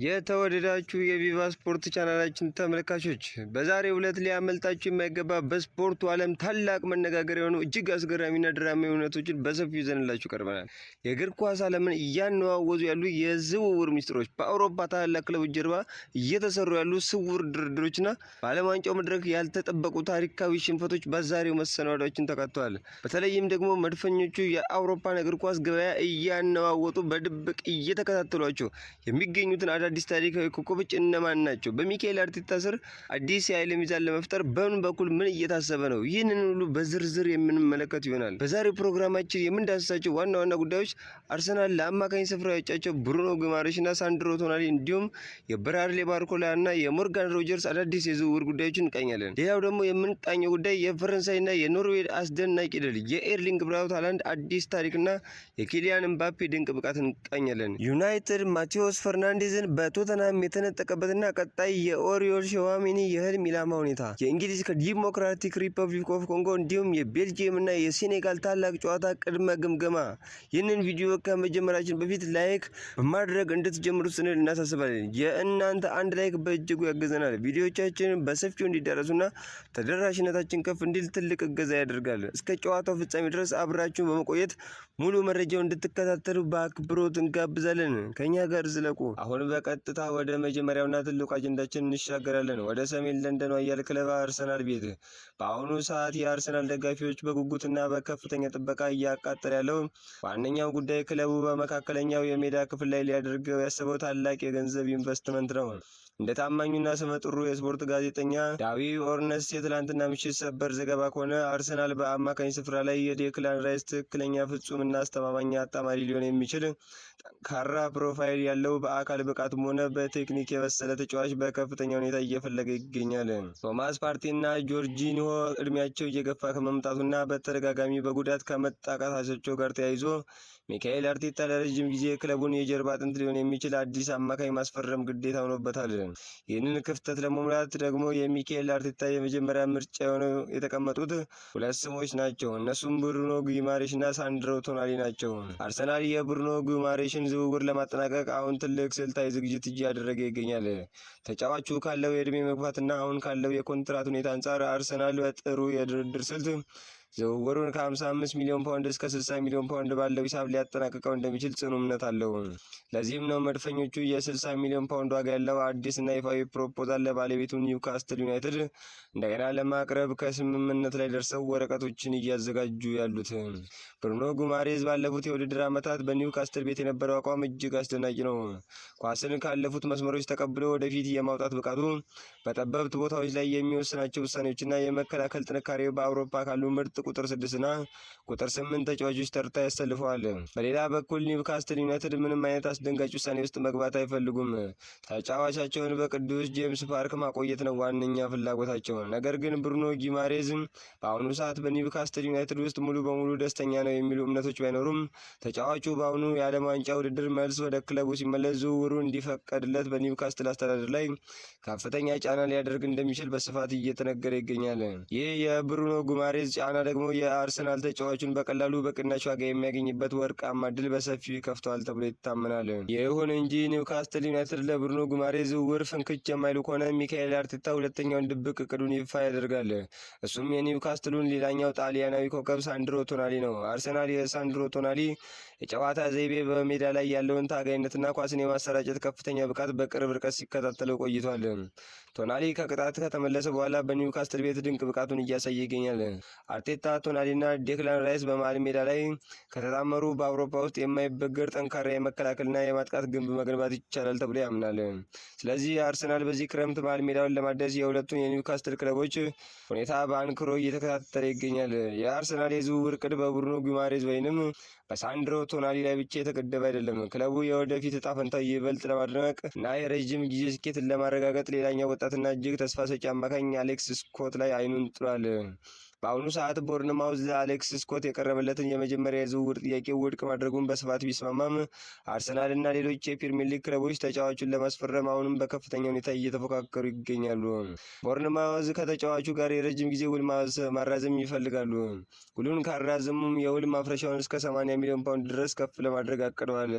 የተወደዳችሁ የቪቫ ስፖርት ቻናላችን ተመልካቾች በዛሬው ዕለት ሊያመልጣችሁ የማይገባ በስፖርቱ ዓለም ታላቅ መነጋገሪያ የሆኑ እጅግ አስገራሚና ድራማዊ እውነቶችን በሰፊው ይዘንላችሁ ቀርበናል። የእግር ኳስ ዓለምን እያነዋወዙ ያሉ የዝውውር ሚስጥሮች፣ በአውሮፓ ታላላቅ ክለቦች ጀርባ እየተሰሩ ያሉ ስውር ድርድሮችና በዓለም ዋንጫው መድረክ ያልተጠበቁ ታሪካዊ ሽንፈቶች በዛሬው መሰናዷችን ተካተዋል። በተለይም ደግሞ መድፈኞቹ የአውሮፓን እግር ኳስ ገበያ እያነዋወጡ በድብቅ እየተከታተሏቸው የሚገኙትን አዲስ ታሪካዊ ኮከቦች እነማን ናቸው? በሚካኤል አርቴታ ስር አዲስ የኃይል ሚዛን ለመፍጠር በምን በኩል ምን እየታሰበ ነው? ይህንን ሁሉ በዝርዝር የምንመለከት ይሆናል። በዛሬው ፕሮግራማችን የምንዳስሳቸው ዋና ዋና ጉዳዮች አርሰናል ለአማካኝ ስፍራ ያጫቸው ብሩኖ ጉማሬሽና ሳንድሮ ቶናሊ እንዲሁም የብራድሊ ባርኮላና የሞርጋን ሮጀርስ አዳዲስ የዝውውር ጉዳዮችን እንቃኛለን። ሌላው ደግሞ የምንቃኘው ጉዳይ የፈረንሳይና የኖርዌይ አስደናቂ ድል፣ የኤርሊንግ ብራውት ሃላንድ አዲስ ታሪክና የኪሊያን ኤምባፔ ድንቅ ብቃት እንቃኛለን። ዩናይትድ ማቴዎስ ፈርናንዴዝን በቶተናም የተነጠቀበትና ቀጣይ የኦሪዮል ሸዋሚኒ የህልም ኢላማ ሁኔታ፣ የእንግሊዝ ከዲሞክራቲክ ሪፐብሊክ ኦፍ ኮንጎ እንዲሁም የቤልጂየም እና የሴኔጋል ታላቅ ጨዋታ ቅድመ ግምገማ። ይህንን ቪዲዮ ከመጀመራችን በፊት ላይክ በማድረግ እንድትጀምሩት ስንል እናሳስባለን። የእናንተ አንድ ላይክ በእጅጉ ያገዘናል። ቪዲዮቻችንን በሰፊው እንዲደረሱና ተደራሽነታችን ከፍ እንዲል ትልቅ እገዛ ያደርጋል። እስከ ጨዋታው ፍጻሜ ድረስ አብራችሁን በመቆየት ሙሉ መረጃው እንድትከታተሉ በአክብሮት እንጋብዛለን። ከኛ ጋር ዝለቁ። አሁን በቀጥታ ወደ መጀመሪያውና ትልቁ አጀንዳችን እንሻገራለን። ወደ ሰሜን ለንደን ኃያል ክለብ አርሰናል ቤት። በአሁኑ ሰዓት የአርሰናል ደጋፊዎች በጉጉትና በከፍተኛ ጥበቃ እያቃጠለ ያለው ዋነኛው ጉዳይ ክለቡ በመካከለኛው የሜዳ ክፍል ላይ ሊያደርገው ያሰበው ታላቅ የገንዘብ ኢንቨስትመንት ነው። እንደ ታማኙና ስመጥሩ የስፖርት ጋዜጠኛ ዳዊ ኦርነስ የትላንትና ምሽት ሰበር ዘገባ ከሆነ አርሰናል በአማካኝ ስፍራ ላይ የዴክላን ራይስ ትክክለኛ ፍጹምና አስተማማኝ አጣማሪ ሊሆን የሚችል ጠንካራ ፕሮፋይል ያለው በአካል ብቃትም ሆነ በቴክኒክ የበሰለ ተጫዋች በከፍተኛ ሁኔታ እየፈለገ ይገኛል። ቶማስ ፓርቲና ጆርጂኒሆ እድሜያቸው እየገፋ ከመምጣቱና በተደጋጋሚ በጉዳት ከመጣቃታቸው ጋር ተያይዞ ሚካኤል አርቴታ ለረጅም ጊዜ ክለቡን የጀርባ አጥንት ሊሆን የሚችል አዲስ አማካኝ ማስፈረም ግዴታ ሆኖበታል። ይህንን ክፍተት ለመሙላት ደግሞ የሚካኤል አርቴታ የመጀመሪያ ምርጫ የሆነው የተቀመጡት ሁለት ስሞች ናቸው። እነሱም ብሩኖ ጉማሬሽ እና ሳንድሮ ቶናሊ ናቸው። አርሰናል የብሩኖ ጉማሬሽን ዝውውር ለማጠናቀቅ አሁን ትልቅ ስልታዊ ዝግጅት እያደረገ ይገኛል። ተጫዋቹ ካለው የእድሜ መግፋትና አሁን ካለው የኮንትራት ሁኔታ አንጻር አርሰናል በጥሩ የድርድር ስልት ዝውውሩን ከ55 ሚሊዮን ፓውንድ እስከ 60 ሚሊዮን ፓውንድ ባለው ሂሳብ ሊያጠናቅቀው እንደሚችል ጽኑ እምነት አለው። ለዚህም ነው መድፈኞቹ የ60 ሚሊዮን ፓውንድ ዋጋ ያለው አዲስና ይፋዊ ፕሮፖዛል ለባለቤቱ ኒውካስትል ዩናይትድ እንደገና ለማቅረብ ከስምምነት ላይ ደርሰው ወረቀቶችን እያዘጋጁ ያሉት። ብሩኖ ጉማሬዝ ባለፉት የውድድር ዓመታት በኒውካስትል ቤት የነበረው አቋም እጅግ አስደናቂ ነው። ኳስን ካለፉት መስመሮች ተቀብሎ ወደፊት የማውጣት ብቃቱ፣ በጠበብት ቦታዎች ላይ የሚወስናቸው ውሳኔዎችና የመከላከል ጥንካሬው በአውሮፓ ካሉ ምርጥ ቁጥር 6 እና ቁጥር 8 ተጫዋቾች ተርታ ያሰልፈዋል። በሌላ በኩል ኒውካስትል ዩናይትድ ምንም አይነት አስደንጋጭ ውሳኔ ውስጥ መግባት አይፈልጉም። ተጫዋቻቸውን በቅዱስ ጄምስ ፓርክ ማቆየት ነው ዋነኛ ፍላጎታቸው። ነገር ግን ብሩኖ ጉማሬዝ በአሁኑ ሰዓት በኒውካስትል ዩናይትድ ውስጥ ሙሉ በሙሉ ደስተኛ ነው የሚሉ እምነቶች ባይኖሩም ተጫዋቹ በአሁኑ የዓለም ዋንጫ ውድድር መልስ ወደ ክለቡ ሲመለስ ዝውውሩ እንዲፈቀድለት በኒውካስትል አስተዳደር ላይ ከፍተኛ ጫና ሊያደርግ እንደሚችል በስፋት እየተነገረ ይገኛል። ይህ የብሩኖ ጉማሬዝ ጫና ደግሞ የአርሰናል ተጫዋቹን በቀላሉ በቅናሽ ዋጋ የሚያገኝበት ወርቃማ ድል በሰፊው ይከፍተዋል ተብሎ ይታመናል። ይሁን እንጂ ኒውካስትል ዩናይትድ ለብሩኖ ጉማሬዝ ዝውውር ፍንክች የማይሉ ከሆነ ሚካኤል አርቴታ ሁለተኛውን ድብቅ እቅዱን ይፋ ያደርጋል። እሱም የኒውካስትሉን ሌላኛው ጣሊያናዊ ኮከብ ሳንድሮ ቶናሊ ነው። አርሰናል የሳንድሮ ቶናሊ የጨዋታ ዘይቤ፣ በሜዳ ላይ ያለውን ታጋይነትና ኳስን የማሰራጨት ከፍተኛ ብቃት በቅርብ ርቀት ሲከታተለው ቆይቷል። ቶናሊ ከቅጣት ከተመለሰ በኋላ በኒውካስትል ቤት ድንቅ ብቃቱን እያሳየ ይገኛል። አርቴታ ቶናሊና ዴክላን ራይስ በመሃል ሜዳ ላይ ከተጣመሩ በአውሮፓ ውስጥ የማይበገር ጠንካራ የመከላከልና የማጥቃት ግንብ መገንባት ይቻላል ተብሎ ያምናል። ስለዚህ አርሰናል በዚህ ክረምት መሃል ሜዳውን ለማደስ የሁለቱን የኒውካስትል ክለቦች ሁኔታ በአንክሮ እየተከታተለ ይገኛል። የአርሰናል የዝውውር ዕቅድ በብሩኖ ጉማሬዝ ወይንም በሳንድሮ ቶናሊ ላይ ብቻ የተገደበ አይደለም። ክለቡ የወደፊት እጣ ፈንታው ይበልጥ ለማድነቅ እና የረጅም ጊዜ ስኬትን ለማረጋገጥ ሌላኛው ወጣትና እጅግ ተስፋ ሰጪ አማካኝ አሌክስ ስኮት ላይ አይኑን ጥሏል። በአሁኑ ሰዓት ቦርንማውዝ ለአሌክስ ስኮት የቀረበለትን የመጀመሪያ የዝውውር ጥያቄ ውድቅ ማድረጉን በስፋት ቢስማማም አርሰናል እና ሌሎች የፕሪሚየር ሊግ ክለቦች ተጫዋቹን ለማስፈረም አሁንም በከፍተኛ ሁኔታ እየተፎካከሩ ይገኛሉ። ቦርንማውዝ ከተጫዋቹ ጋር የረጅም ጊዜ ውል ማራዘም ይፈልጋሉ። ውሉን ካራዘሙም የውል ማፍረሻውን እስከ 80 ሚሊዮን ፓውንድ ድረስ ከፍ ለማድረግ አቅደዋል።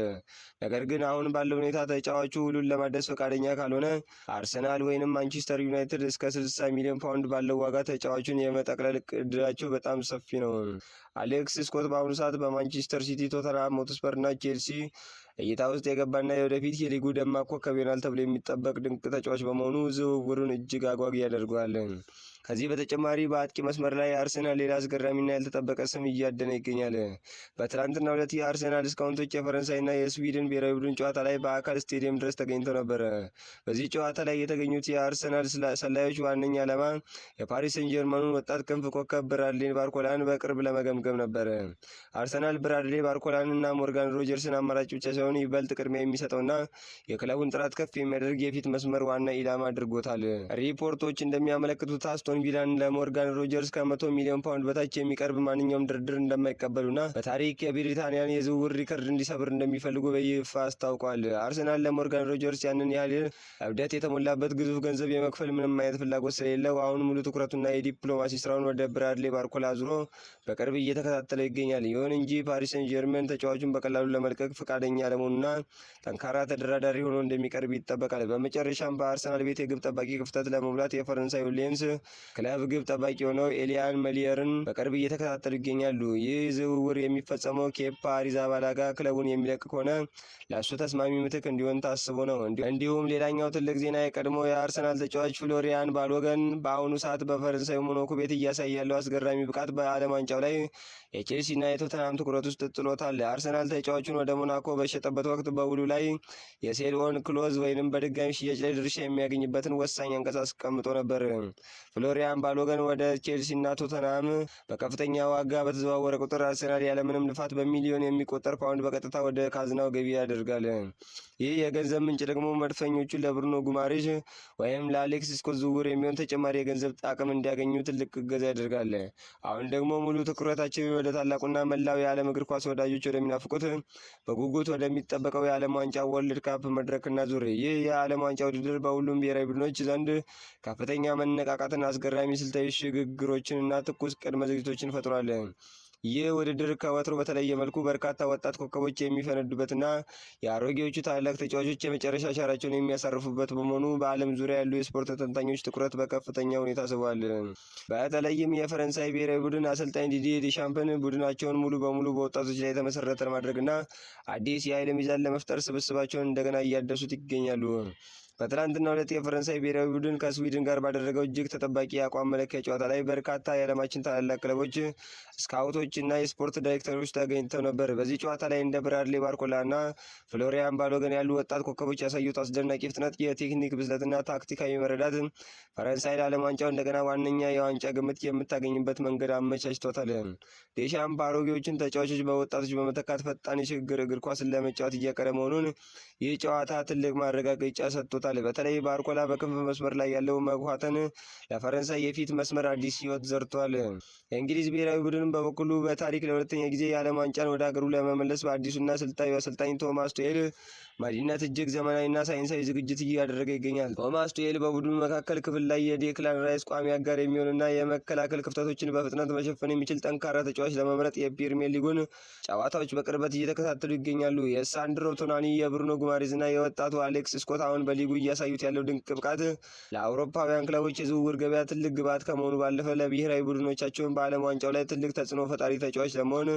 ነገር ግን አሁን ባለው ሁኔታ ተጫዋቹ ውሉን ለማደስ ፈቃደኛ ካልሆነ አርሰናል ወይንም ማንቸስተር ዩናይትድ እስከ 60 ሚሊዮን ፓውንድ ባለው ዋጋ ተጫዋቹን የመጠቅለል እድላቸው በጣም ሰፊ ነው። አሌክስ ስኮት በአሁኑ ሰዓት በማንቸስተር ሲቲ፣ ቶተንሃም ሆትስፐር እና ቼልሲ እይታ ውስጥ የገባና የወደፊት የሊጉ ደማቅ ኮከብ ይሆናል ተብሎ የሚጠበቅ ድንቅ ተጫዋች በመሆኑ ዝውውሩን እጅግ አጓጊ ያደርገዋል። ከዚህ በተጨማሪ በአጥቂ መስመር ላይ አርሰናል ሌላ አስገራሚና ያልተጠበቀ ስም እያደነ ይገኛል። በትናንትናው ዕለት የአርሰናል ስካውቶች የፈረንሳይና የስዊድን ብሔራዊ ቡድን ጨዋታ ላይ በአካል ስቴዲየም ድረስ ተገኝተው ነበር። በዚህ ጨዋታ ላይ የተገኙት የአርሰናል ሰላዮች ዋነኛ ዓላማ የፓሪስ ሴን ጀርመኑን ወጣት ክንፍ ኮከብ ብራድሌ ባርኮላን በቅርብ ለመገምገም ነበር። አርሰናል ብራድሌ ባርኮላን እና ሞርጋን ሮጀርስን አማራጭ ብቻ ሳይሆን ይበልጥ ቅድሚያ የሚሰጠውና የክለቡን ጥራት ከፍ የሚያደርግ የፊት መስመር ዋና ኢላማ አድርጎታል። ሪፖርቶች እንደሚያመለክቱት አስቶን ቪላን ለሞርጋን ሮጀርስ ከ100 ሚሊዮን ፓውንድ በታች የሚቀርብ ማንኛውም ድርድር እንደማይቀበሉና በታሪክ የብሪታንያን የዝውውር ሪከርድ እንዲሰብር እንደሚፈልጉ በይፋ አስታውቋል። አርሰናል ለሞርጋን ሮጀርስ ያንን ያህል እብደት የተሞላበት ግዙፍ ገንዘብ የመክፈል ምንም አይነት ፍላጎት ስለሌለው አሁን ሙሉ ትኩረቱና የዲፕሎማሲ ስራውን ወደ ብራድሌ ባርኮላ አዙሮ በቅርብ እየተከታተለው ይገኛል። ይሁን እንጂ ፓሪስ ሴን ጀርመን ተጫዋቹን በቀላሉ ለመልቀቅ ፈቃደኛ አለመሆኑና ጠንካራ ተደራዳሪ ሆኖ እንደሚቀርብ ይጠበቃል። በመጨረሻም በአርሰናል ቤት የግብ ጠባቂ ክፍተት ለመሙላት የፈረንሳዩ ሌንስ ክለብ ግብ ጠባቂ የሆነው ኤሊያን መሊየርን በቅርብ እየተከታተሉ ይገኛሉ። ይህ ዝውውር የሚፈጸመው ኬፓ አሪዛባላጋ ክለቡን የሚለቅ ከሆነ ለእሱ ተስማሚ ምትክ እንዲሆን ታስቦ ነው። እንዲሁም ሌላኛው ትልቅ ዜና የቀድሞ የአርሰናል ተጫዋች ፍሎሪያን ባሎገን በአሁኑ ሰዓት በፈረንሳዩ ሞናኮ ቤት እያሳየ ያለው አስገራሚ ብቃት በዓለም ዋንጫው ላይ የቼልሲና የቶተንሃም ትኩረት ውስጥ ጥሎታል። አርሰናል ተጫዋቹን ወደ ሞናኮ በሸጠበት ወቅት በውሉ ላይ የሴል ኦን ክሎዝ ወይንም በድጋሚ ሽያጭ ላይ ድርሻ የሚያገኝበትን ወሳኝ አንቀጽ አስቀምጦ ነበር። ፍሎሪያን ባሎገን ወደ ቼልሲና ቶተንሃም በከፍተኛ ዋጋ በተዘዋወረ ቁጥር አርሰናል ያለምንም ልፋት በሚሊዮን የሚቆጠር ፓውንድ በቀጥታ ወደ ካዝናው ገቢ ያደርጋል። ይህ የገንዘብ ምንጭ ደግሞ መድፈኞቹ ለብሩኖ ጉማሬሽ ወይም ለአሌክስ ስኮት ዝውውር የሚሆን ተጨማሪ የገንዘብ አቅም እንዲያገኙ ትልቅ እገዛ ያደርጋል። አሁን ደግሞ ሙሉ ትኩረታችን ወደ ታላቁና መላው የዓለም እግር ኳስ ወዳጆች ወደሚናፍቁት በጉጉት ወደሚጠበቀው የዓለም ዋንጫ ወርልድ ካፕ መድረክና ዙር። ይህ የዓለም ዋንጫ ውድድር በሁሉም ብሔራዊ ቡድኖች ዘንድ ከፍተኛ መነቃቃትን፣ አስገራሚ ስልታዊ ሽግግሮችን እና ትኩስ ቅድመ ዝግጅቶችን ፈጥሯል። ይህ ውድድር ከወትሮ በተለየ መልኩ በርካታ ወጣት ኮከቦች የሚፈነዱበትና የአሮጌዎቹ ታላላቅ ተጫዋቾች የመጨረሻ አሻራቸውን የሚያሳርፉበት በመሆኑ በዓለም ዙሪያ ያሉ የስፖርት ተንታኞች ትኩረት በከፍተኛ ሁኔታ ስቧል። በተለይም የፈረንሳይ ብሔራዊ ቡድን አሰልጣኝ ዲዲዬ ዴሻምፕን ቡድናቸውን ሙሉ በሙሉ በወጣቶች ላይ የተመሰረተ ለማድረግና አዲስ የኃይል ሚዛን ለመፍጠር ስብስባቸውን እንደገና እያደሱት ይገኛሉ። በትናንትናው ዕለት የፈረንሳይ ብሔራዊ ቡድን ከስዊድን ጋር ባደረገው እጅግ ተጠባቂ የአቋም መለኪያ ጨዋታ ላይ በርካታ የዓለማችን ታላላቅ ክለቦች ስካውቶች እና የስፖርት ዳይሬክተሮች ተገኝተው ነበር። በዚህ ጨዋታ ላይ እንደ ብራድሌ ባርኮላ እና ፍሎሪያን ባሎገን ያሉ ወጣት ኮከቦች ያሳዩት አስደናቂ ፍጥነት፣ የቴክኒክ ብስለትና ታክቲካዊ መረዳት ፈረንሳይ ለዓለም ዋንጫው እንደገና ዋነኛ የዋንጫ ግምት የምታገኝበት መንገድ አመቻችቶታል። ዴሻምፕ አሮጌዎችን ተጫዋቾች በወጣቶች በመተካት ፈጣን የሽግግር እግር ኳስን ለመጫወት እያቀደ መሆኑን ይህ ጨዋታ ትልቅ ማረጋገጫ ሰጥቶታል። በተለይ ባርኮላ በክንፍ መስመር ላይ ያለው መጓተን ለፈረንሳይ የፊት መስመር አዲስ ሕይወት ዘርቷል። የእንግሊዝ ብሔራዊ ቡድን በበኩሉ በታሪክ ለሁለተኛ ጊዜ የዓለም ዋንጫን ወደ ሀገሩ ለመመለስ በአዲሱና ስልታዊ አሰልጣኝ ቶማስ ቱሄል መሪነት እጅግ ዘመናዊና ሳይንሳዊ ዝግጅት እያደረገ ይገኛል። ቶማስ ቱሄል በቡድኑ መካከል ክፍል ላይ የዴክላን ራይስ ቋሚ አጋር የሚሆንና የመከላከል ክፍተቶችን በፍጥነት መሸፈን የሚችል ጠንካራ ተጫዋች ለመምረጥ የፕሪሚየር ሊጉን ጨዋታዎች በቅርበት እየተከታተሉ ይገኛሉ። የሳንድሮ ቶናኒ፣ የብሩኖ ጉማሬዝና የወጣቱ አሌክስ ስኮት አሁን በሊጉ እያሳዩት ያለው ድንቅ ብቃት ለአውሮፓውያን ክለቦች የዝውውር ገበያ ትልቅ ግብዓት ከመሆኑ ባለፈ ለብሔራዊ ቡድኖቻቸውን በዓለም ዋንጫው ላይ ትልቅ ተጽዕኖ ፈጣሪ ተጫዋች ለመሆን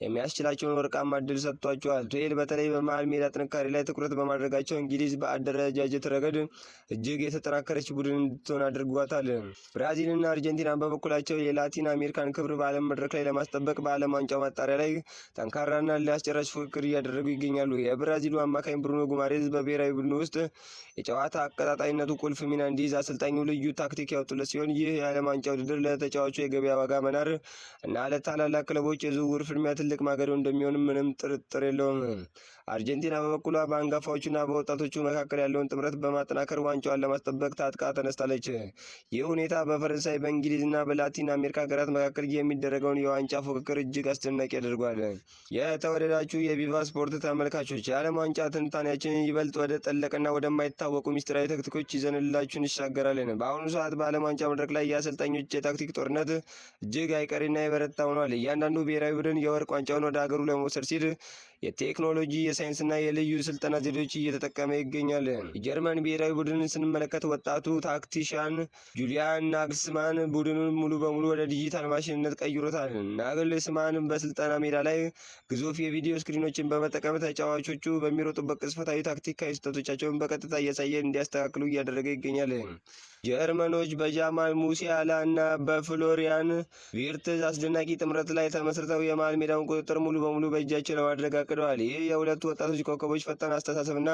የሚያስችላቸውን ወርቃማ ዕድል ሰጥቷቸዋል። ቱሄል በተለይ በመሃል ሜዳ ጥንካሬ ላይ ትኩረት በማድረጋቸው እንግሊዝ በአደረጃጀት ረገድ እጅግ የተጠናከረች ቡድን እንድትሆን አድርጓታል። ብራዚልና አርጀንቲና በበኩላቸው የላቲን አሜሪካን ክብር በዓለም መድረክ ላይ ለማስጠበቅ በዓለም ዋንጫው ማጣሪያ ላይ ጠንካራና ሊያስጨራሽ ፉክክር እያደረጉ ይገኛሉ። የብራዚሉ አማካኝ ብሩኖ ጉማሬዝ በብሔራዊ ቡድን ውስጥ የጨዋታ አቀጣጣይነቱ ቁልፍ ሚና እንዲይዝ አሰልጣኙ ልዩ ታክቲክ ያወጡለት ሲሆን ይህ የዓለም ዋንጫ ውድድር ለተጫዋቹ የገበያ ዋጋ መናር እና ለታላላቅ ክለቦች የዝውውር ፍልሚያ ትልቅ ማገዶ እንደሚሆንም ምንም ጥርጥር የለውም። አርጀንቲና በበኩሏ በአንጋፋዎቹና በወጣቶቹ መካከል ያለውን ጥምረት በማጠናከር ዋንጫዋን ለማስጠበቅ ታጥቃ ተነስታለች። ይህ ሁኔታ በፈረንሳይ በእንግሊዝና በላቲን አሜሪካ ሀገራት መካከል የሚደረገውን የዋንጫ ፉክክር እጅግ አስደናቂ ያደርጓል። የተወደዳችሁ የቪቫ ስፖርት ተመልካቾች የዓለም ዋንጫ ትንታኔያችንን ይበልጥ ወደ ጠለቀና ወደማይታወቁ ሚስጥራዊ ታክቲኮች ይዘንላችሁ እንሻገራለን። በአሁኑ ሰዓት በዓለም ዋንጫ መድረክ ላይ የአሰልጣኞች የታክቲክ ጦርነት እጅግ አይቀሬና የበረታ ሆኗል። እያንዳንዱ ብሔራዊ ቡድን የወርቅ ዋንጫውን ወደ ሀገሩ ለመውሰድ ሲል የቴክኖሎጂ የሳይንስና የልዩ ስልጠና ዘዴዎች እየተጠቀመ ይገኛል። የጀርመን ብሔራዊ ቡድንን ስንመለከት ወጣቱ ታክቲሻን ጁሊያን ናግልስማን ቡድኑን ሙሉ በሙሉ ወደ ዲጂታል ማሽንነት ቀይሮታል። ናግልስማን በስልጠና ሜዳ ላይ ግዙፍ የቪዲዮ ስክሪኖችን በመጠቀም ተጫዋቾቹ በሚሮጡበት ቅጽበታዊ ታክቲካዊ ስህተቶቻቸውን በቀጥታ እያሳየ እንዲያስተካክሉ እያደረገ ይገኛል። ጀርመኖች በጃማል ሙሲያላ እና በፍሎሪያን ቪርትዝ አስደናቂ ጥምረት ላይ ተመስርተው የመሃል ሜዳውን ቁጥጥር ሙሉ በሙሉ በእጃቸው ለማድረግ አቅደዋል። ይህ የሁለቱ ወጣቶች ኮከቦች ፈጣን አስተሳሰብና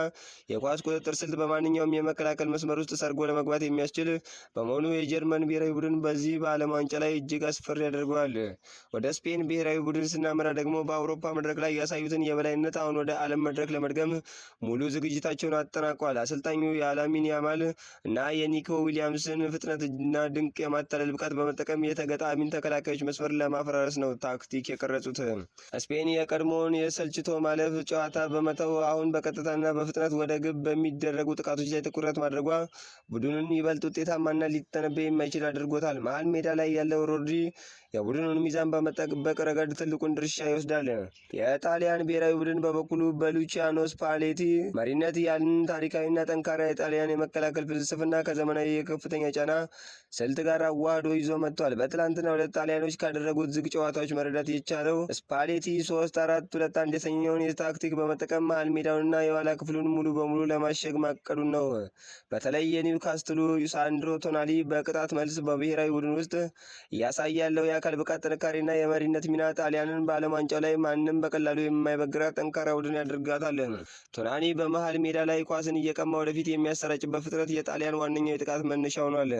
የኳስ ቁጥጥር ስልት በማንኛውም የመከላከል መስመር ውስጥ ሰርጎ ለመግባት የሚያስችል በመሆኑ የጀርመን ብሔራዊ ቡድን በዚህ በዓለም ዋንጫ ላይ እጅግ አስፈሪ ያደርገዋል። ወደ ስፔን ብሔራዊ ቡድን ስናመራ ደግሞ በአውሮፓ መድረክ ላይ ያሳዩትን የበላይነት አሁን ወደ ዓለም መድረክ ለመድገም ሙሉ ዝግጅታቸውን አጠናቋል። አሰልጣኙ የላሚን ያማል እና የኒኮ ዊሊያምስን ፍጥነትና ድንቅ የማታለል ብቃት በመጠቀም የተጋጣሚን ተከላካዮች መስመር ለማፈራረስ ነው ታክቲክ የቀረጹት። ስፔን የቀድሞውን የሰልችቶ ማለፍ ጨዋታ በመተው አሁን በቀጥታና በፍጥነት ወደ ግብ በሚደረጉ ጥቃቶች ላይ ትኩረት ማድረጓ ቡድኑን ይበልጥ ውጤታማና ሊተነበይ የማይችል አድርጎታል። መሀል ሜዳ ላይ ያለው ሮድሪ የቡድኑን ሚዛን በመጠበቅ ረገድ ትልቁን ድርሻ ይወስዳል። የጣሊያን ብሔራዊ ቡድን በበኩሉ በሉቺያኖ ስፓሌቲ መሪነት ያንን ታሪካዊና ጠንካራ የጣሊያን የመከላከል ፍልስፍና ከዘመናዊ የከፍተኛ ጫና ስልት ጋር አዋህዶ ይዞ መጥቷል። በትላንትናው ዕለት ጣሊያኖች ካደረጉት ዝግ ጨዋታዎች መረዳት የቻለው ስፓሌቲ 3-4-2-1 የተሰኘውን የታክቲክ በመጠቀም መሃል ሜዳውንና የኋላ ክፍሉን ሙሉ በሙሉ ለማሸግ ማቀዱን ነው። በተለይ የኒውካስትሉ ሳንድሮ ቶናሊ በቅጣት መልስ በብሔራዊ ቡድን ውስጥ እያሳየ ያለው የአካል ብቃት ጥንካሬና የመሪነት ሚና ጣሊያንን በዓለም ዋንጫው ላይ ማንም በቀላሉ የማይበግራት ጠንካራ ቡድን ያደርጋታል። ቶናኒ በመሃል ሜዳ ላይ ኳስን እየቀማ ወደፊት የሚያሰራጭበት ፍጥረት የጣሊያን ዋነኛው የጥቃት መነሻ ሆኗል።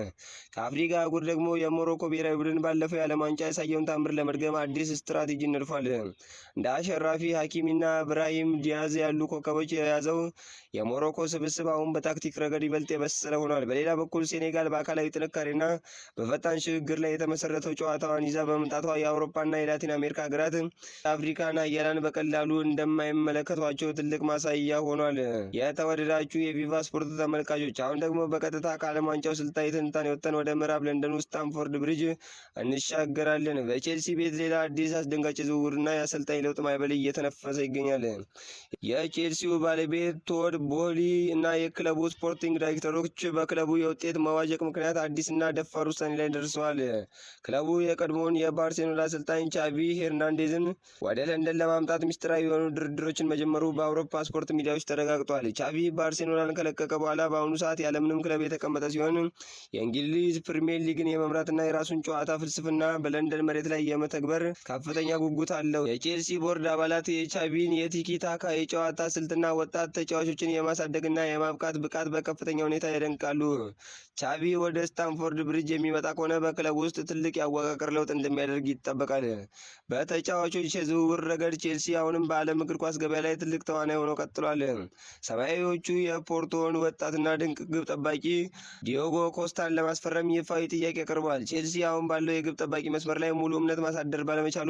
ከአፍሪካ አህጉር ደግሞ የሞሮኮ ብሔራዊ ቡድን ባለፈው የዓለም ዋንጫ ያሳየውን ታምር ለመድገም አዲስ ስትራቴጂ ነድፏል። እንደ አሸራፊ ሀኪሚና ብራሂም ዲያዝ ያሉ ኮከቦች የያዘው የሞሮኮ ስብስብ አሁን በታክቲክ ረገድ ይበልጥ የበሰለ ሆኗል። በሌላ በኩል ሴኔጋል በአካላዊ ጥንካሬና በፈጣን ሽግግር ላይ የተመሰረተው ጨዋታዋን ይዛ በመምጣቷ የአውሮፓና የላቲን አሜሪካ ሀገራት የአፍሪካን ኃያላን በቀላሉ እንደማይመለከቷቸው ትልቅ ማሳያ ሆኗል። የተወደዳችሁ የቪቫ ስፖርት ተመልካቾች አሁን ደግሞ በቀጥታ ከዓለም ዋንጫው ስልታዊ ትንታኔ ወጥተን ወደ ምዕራብ ለንደኑ ስታንፎርድ ብሪጅ እንሻገራለን። በቼልሲ ቤት ሌላ አዲስ አስደንጋጭ ዝውውርና የአሰልጣኝ ለውጥ ማዕበል እየተነፈሰ ይገኛል። የቼልሲው ባለቤት ቶድ ቦህሊ እና የክለቡ ስፖርቲንግ ዳይሬክተሮች በክለቡ የውጤት መዋዠቅ ምክንያት አዲስና ደፋር ውሳኔ ላይ ደርሰዋል። ክለቡ የቀድሞውን የባርሴሎና አሰልጣኝ ቻቪ ሄርናንዴዝን ወደ ለንደን ለማምጣት ምስጢራዊ የሆኑ ድርድሮችን መጀመሩ በአውሮፓ ስፖርት ሚዲያዎች ተረጋግጧል። ቻቪ ባርሴሎናን ከለቀቀ በኋላ በአሁኑ ሰዓት ያለምንም ክለብ የተቀመጠ ሲሆን የእንግሊዝ ፕሪሚየር ሊግን የመምራትና የራሱን ጨዋታ ፍልስፍና በለንደን መሬት ላይ የመተግበር ከፍተኛ ጉጉት አለው። የቼልሲ ቦርድ አባላት የቻቪን የቲኪ ታካ የጨዋታ ስልትና ወጣት ተጫዋቾችን የማሳደግና የማብቃት ብቃት በከፍተኛ ሁኔታ ያደንቃሉ። ቻቪ ወደ ስታንፎርድ ብሪጅ የሚመጣ ከሆነ በክለቡ ውስጥ ትልቅ የአወቃቀር ለውጥ እንደሚያደርግ ይጠበቃል። በተጫዋቾች የዝውውር ረገድ ቼልሲ አሁንም በዓለም እግር ኳስ ገበያ ላይ ትልቅ ተዋናይ ሆኖ ቀጥሏል። ሰማያዊዎቹ የፖርቶን ወጣትና ድንቅ ግብ ጠባቂ ዲዮጎ ኮስታን ለማስፈረም ይፋዊ ጥያቄ ቀርቧል። ቼልሲ አሁን ባለው የግብ ጠባቂ መስመር ላይ ሙሉ እምነት ማሳደር ባለመቻሉ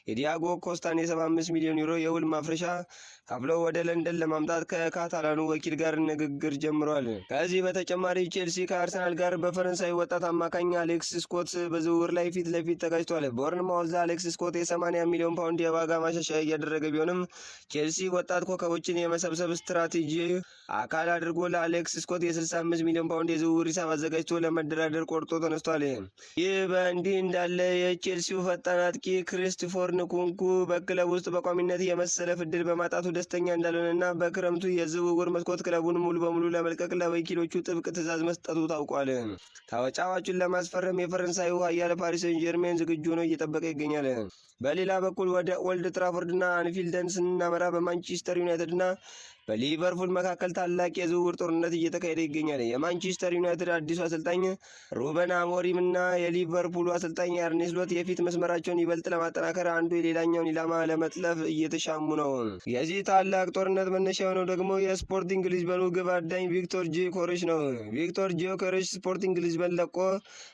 የዲያጎ ኮስታን የ75 ሚሊዮን ዩሮ የውል ማፍረሻ ከፍለው ወደ ለንደን ለማምጣት ከካታላኑ ወኪል ጋር ንግግር ጀምሯል። ከዚህ በተጨማሪ ቼልሲ ከአርሰናል ጋር በፈረንሳይ ወጣት አማካኝ አሌክስ ስኮት በዝውውር ላይ ፊት ለፊት ተጋጭቷል። ቦርንማውዝ አሌክስ ስኮት የ80 ሚሊዮን ፓውንድ የዋጋ ማሻሻያ እያደረገ ቢሆንም ቼልሲ ወጣት ኮከቦችን የመሰብሰብ ስትራቴጂ አካል አድርጎ ለአሌክስ ስኮት የ65 ሚሊዮን ፓውንድ የዝውውር ሂሳብ አዘጋጅቶ ለመደራደር ቆርጦ ተነስቷል። ይህ በእንዲህ እንዳለ የቼልሲው ፈጣን አጥቂ ክሪስቶፈር ንኩንኩ በክለብ ውስጥ በቋሚነት የመሰለፍ ዕድል በማጣቱ ደስተኛ እንዳልሆነና በክረምቱ የዝውውር መስኮት ክለቡን ሙሉ በሙሉ ለመልቀቅ ለወኪሎቹ ጥብቅ ትዕዛዝ መስጠቱ ታውቋል። ተጫዋቹን ለማስፈረም የፈረንሳዩ ኃያል ፓሪስ ሴን ጀርሜን ዝግጁ ሆኖ እየጠበቀ ይገኛል። በሌላ በኩል ወደ ኦልድ ትራፎርድና አንፊልደን ስናመራ በማንቸስተር ዩናይትድና በሊቨርፑል መካከል ታላቅ የዝውውር ጦርነት እየተካሄደ ይገኛል። የማንቸስተር ዩናይትድ አዲሱ አሰልጣኝ ሩበን አሞሪም እና የሊቨርፑሉ አሰልጣኝ አርኔ ስሎት የፊት መስመራቸውን ይበልጥ ለማጠናከር አንዱ የሌላኛውን ኢላማ ለመጥለፍ እየተሻሙ ነው። የዚህ ታላቅ ጦርነት መነሻ የሆነው ደግሞ የስፖርቲንግ ሊዝበኑ ግብ አዳኝ ቪክቶር ጊዮኬሬሽ ነው። ቪክቶር ጊዮኬሬሽ ስፖርቲንግ ሊዝበን ለቆ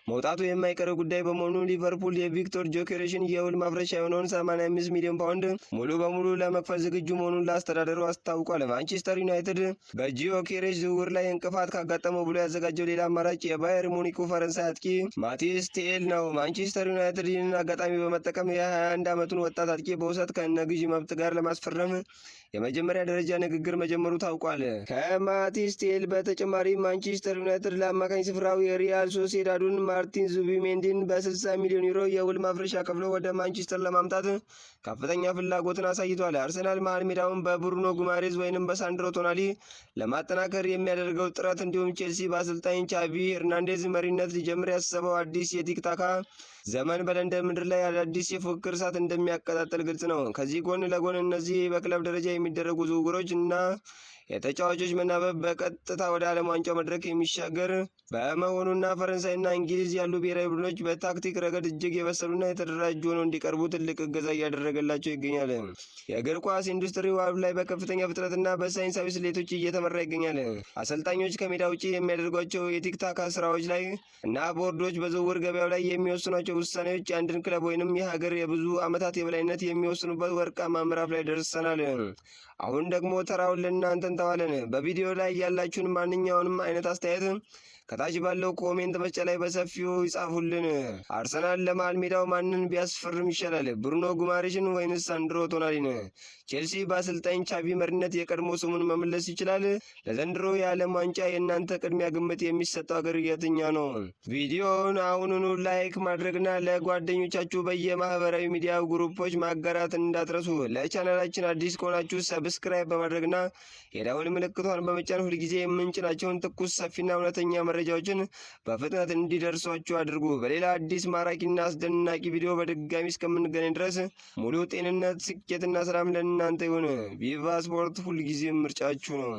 መውጣቱ የማይቀር ጉዳይ በመሆኑ ሊቨርፑል የቪክቶር ጊዮኬሬሽን የውል ማፍረሻ የሆነውን 85 ሚሊዮን ፓውንድ ሙሉ በሙሉ ለመክፈል ዝግጁ መሆኑን ለአስተዳደሩ አስታውቋል። ማንቸስተር ዩናይትድ በጂዮኬሬሽ ዝውውር ላይ እንቅፋት ካጋጠመው ብሎ ያዘጋጀው ሌላ አማራጭ የባየር ሙኒኩ ፈረንሳይ አጥቂ ማቲስ ቴል ነው። ማንቸስተር ዩናይትድ ይህንን አጋጣሚ በመጠቀም የ21 ዓመቱን ወጣት አጥቂ በውሰት ከነግዢ መብት ጋር ለማስፈረም የመጀመሪያ ደረጃ ንግግር መጀመሩ ታውቋል። ከማቲስ ቴል በተጨማሪ ማንቸስተር ዩናይትድ ለአማካኝ ስፍራው የሪያል ሶሴዳዱን ማርቲን ዙቢሜንዲን በ60 ሚሊዮን ዩሮ የውል ማፍረሻ ከፍሎ ወደ ማንቸስተር ለማምጣት ከፍተኛ ፍላጎትን አሳይቷል። አርሰናል መሃል ሜዳውን በብሩኖ ጉማሬዝ ወይንም በሳንድሮ ቶናሊ ለማጠናከር የሚያደርገው ጥረት እንዲሁም ቼልሲ በአሰልጣኝ ቻቪ ሄርናንዴዝ መሪነት ሊጀምር ያሰበው አዲስ የቲክታካ ዘመን በለንደን ምድር ላይ አዳዲስ የፉክክር እሳት እንደሚያቀጣጥል ግልጽ ነው። ከዚህ ጎን ለጎን እነዚህ በክለብ ደረጃ የሚደረጉ ዝውውሮች እና የተጫዋቾች መናበብ በቀጥታ ወደ ዓለም ዋንጫው መድረክ የሚሻገር በመሆኑና ፈረንሳይና እንግሊዝ ያሉ ብሔራዊ ቡድኖች በታክቲክ ረገድ እጅግ የበሰሉና የተደራጁ ሆነው እንዲቀርቡ ትልቅ እገዛ እያደረገላቸው ይገኛል። የእግር ኳስ ኢንዱስትሪው አሁን ላይ በከፍተኛ ፍጥነትና በሳይንሳዊ ስሌቶች እየተመራ ይገኛል። አሰልጣኞች ከሜዳ ውጭ የሚያደርጓቸው የቲክታክ ስራዎች ላይ እና ቦርዶች በዝውውር ገበያው ላይ የሚወስኗቸው ውሳኔዎች የአንድን ክለብ ወይንም የሀገር የብዙ ዓመታት የበላይነት የሚወስኑበት ወርቃማ ምዕራፍ ላይ ደርሰናል። አሁን ደግሞ ተራውን ለእናንተ እንተዋለን። በቪዲዮ ላይ ያላችሁን ማንኛውንም አይነት አስተያየት ከታች ባለው ኮሜንት መስጫ ላይ በሰፊው ይጻፉልን። አርሰናል ለመሃል ሜዳው ማንን ቢያስፈርም ይሻላል? ብሩኖ ጉማሬሽን ወይንስ ሳንድሮ ቶናሊን? ቼልሲ በአሰልጣኝ ቻቪ መሪነት የቀድሞ ስሙን መመለስ ይችላል? ለዘንድሮ የዓለም ዋንጫ የእናንተ ቅድሚያ ግምት የሚሰጠው ሀገር የትኛ ነው? ቪዲዮውን አሁኑኑ ላይክ ማድረግና ለጓደኞቻችሁ በየማህበራዊ ሚዲያ ግሩፖች ማጋራት እንዳትረሱ። ለቻናላችን አዲስ ከሆናችሁ ሰብስክራይብ በማድረግና የደወል ምልክቷን በመጫን ሁልጊዜ የምንጭናቸውን ትኩስ ሰፊና እውነተኛ መረጃዎችን በፍጥነት እንዲደርሷችሁ አድርጉ። በሌላ አዲስ ማራኪና አስደናቂ ቪዲዮ በድጋሚ እስከምንገናኝ ድረስ ሙሉ ጤንነት፣ ስኬትና ሰላም ለእናንተ ይሁን። ቪቫ ስፖርት ሁልጊዜም ምርጫችሁ ነው።